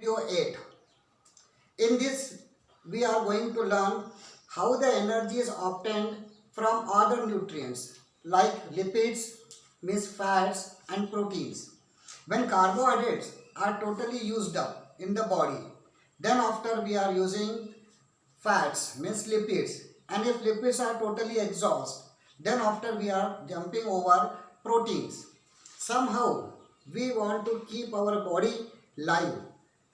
Video 8. In this, we are going to learn how the energy is obtained from other nutrients like lipids, means fats and proteins. When carbohydrates are totally used up in the body, then after we are using fats, means lipids, and if lipids are totally exhausted, then after we are jumping over proteins. Somehow we want to keep our body live,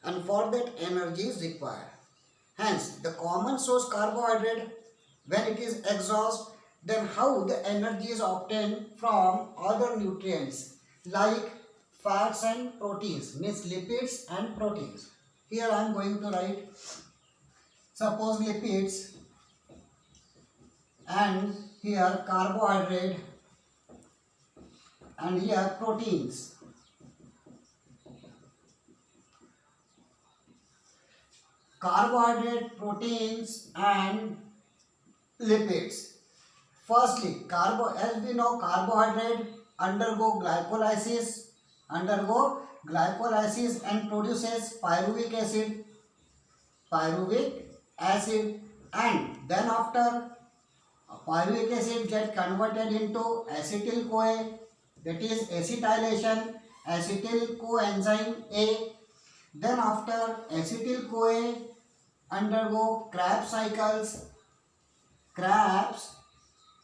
and for that energy is required. Hence, the common source carbohydrate, when it is exhausted, then how the energy is obtained from other nutrients like fats and proteins, means lipids and proteins. Here I am going to write, suppose lipids, and here carbohydrate, and here proteins. Carbohydrate, proteins and lipids. Firstly, as we know, carbohydrate undergo glycolysis and produces pyruvic acid, and then after pyruvic acid get converted into acetyl CoA, that is acetylation, acetyl coenzyme A. Then after acetyl CoA undergo Krebs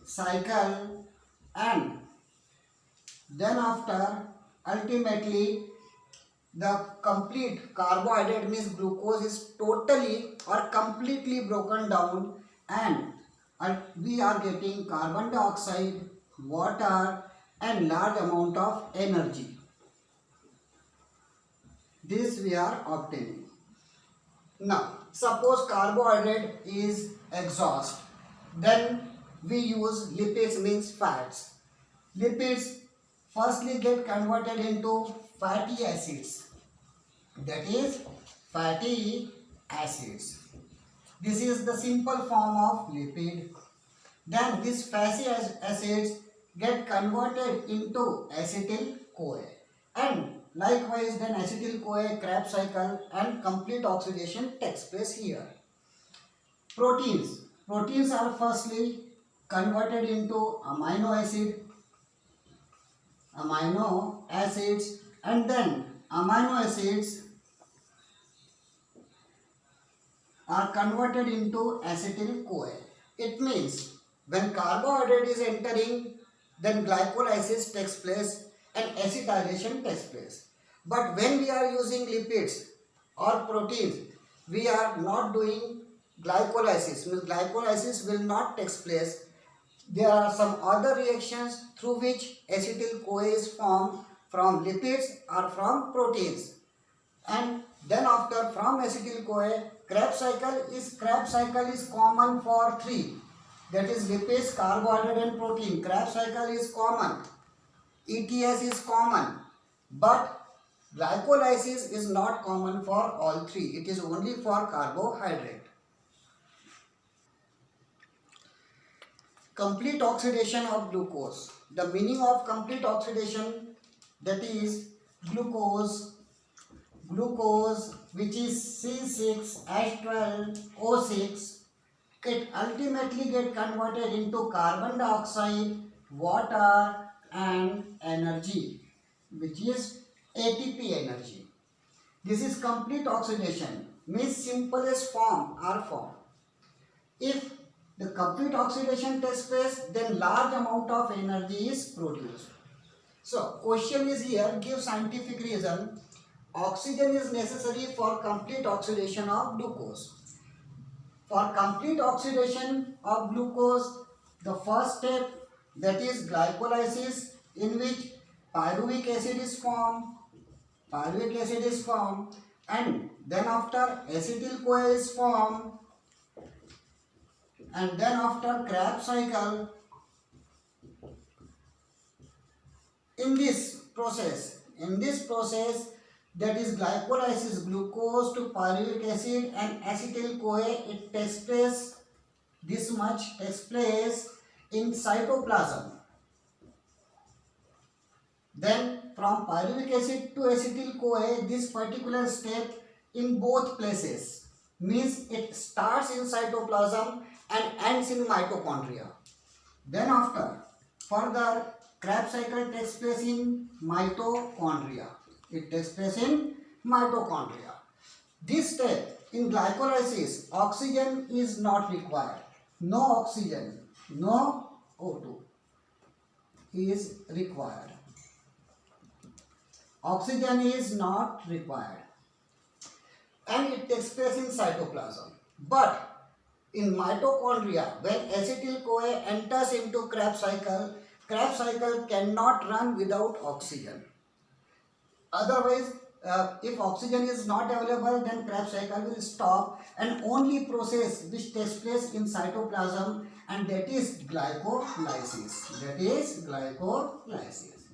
cycle, and then after ultimately the complete carbohydrate, means glucose, is totally or completely broken down, and we are getting carbon dioxide, water and large amount of energy. This we are obtaining. Now, suppose carbohydrate is exhaust, then we use lipids, means fats. Lipids firstly get converted into fatty acids, that is fatty acids. This is the simple form of lipid. Then these fatty acids get converted into acetyl CoA, and likewise then acetyl CoA Krebs cycle and complete oxidation takes place here. Proteins are firstly converted into amino acids, and then amino acids are converted into acetyl CoA. It means when carbohydrate is entering, then glycolysis takes place and acetylation takes place. But when we are using lipids or proteins, we are not doing glycolysis, means glycolysis will not take place. There are some other reactions through which acetyl CoA is formed from lipids or from proteins, and then after from acetyl CoA Krebs cycle is common for three, that is lipids, carbohydrate and protein. Krebs cycle is common, ETS is common, but glycolysis is not common for all three. It is only for carbohydrate. Complete oxidation of glucose. The meaning of complete oxidation, that is glucose which is C6H12O6, it ultimately get converted into carbon dioxide, water and energy, which is ATP energy. This is complete oxidation, means simplest form are formed. If the complete oxidation takes place, then large amount of energy is produced. So question is here, give scientific reason. Oxygen is necessary for complete oxidation of glucose. For complete oxidation of glucose, the first step, that is glycolysis, in which pyruvic acid is formed, and then after acetyl CoA is formed, and then after Krebs cycle. In this process, that is glycolysis, glucose to pyruvic acid and acetyl CoA, it takes place, this much takes place in cytoplasm. Then from pyruvic acid to acetyl CoA, this particular step in both places. Means it starts in cytoplasm and ends in mitochondria. Then after, further, Krebs cycle takes place in mitochondria. It takes place in mitochondria. This step in glycolysis, oxygen is not required. No oxygen, no O2 is required. Oxygen is not required. And it takes place in cytoplasm. But in mitochondria, when acetyl-CoA enters into Krebs cycle cannot run without oxygen. Otherwise, if oxygen is not available, then Krebs cycle will stop, and only process which takes place in cytoplasm, and that is glycolysis. That is glycolysis.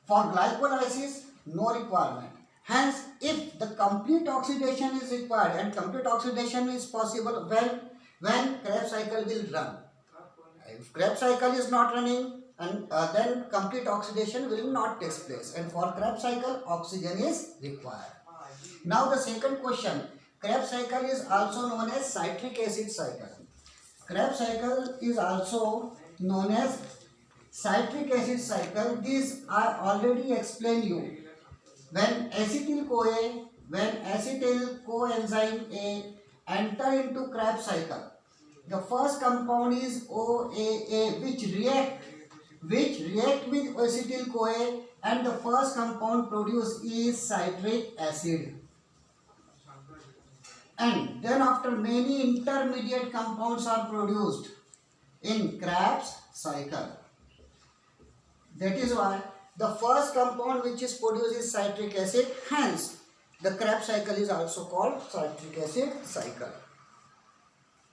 For glycolysis, no requirement. Hence, if the complete oxidation is required, and complete oxidation is possible when Krebs cycle will run. If Krebs cycle is not running, and then complete oxidation will not take place, and for Krebs cycle oxygen is required. Now the second question, Krebs cycle is also known as citric acid cycle. Krebs cycle is also known as citric acid cycle. This I already explained you. When acetyl-CoA, when acetyl coenzyme A enter into Krebs cycle, the first compound is OAA, which react with acetyl-CoA, and the first compound produced is citric acid. And then after, many intermediate compounds are produced in Krebs cycle. That is why the first compound which is produced is citric acid. Hence, the Krebs cycle is also called citric acid cycle.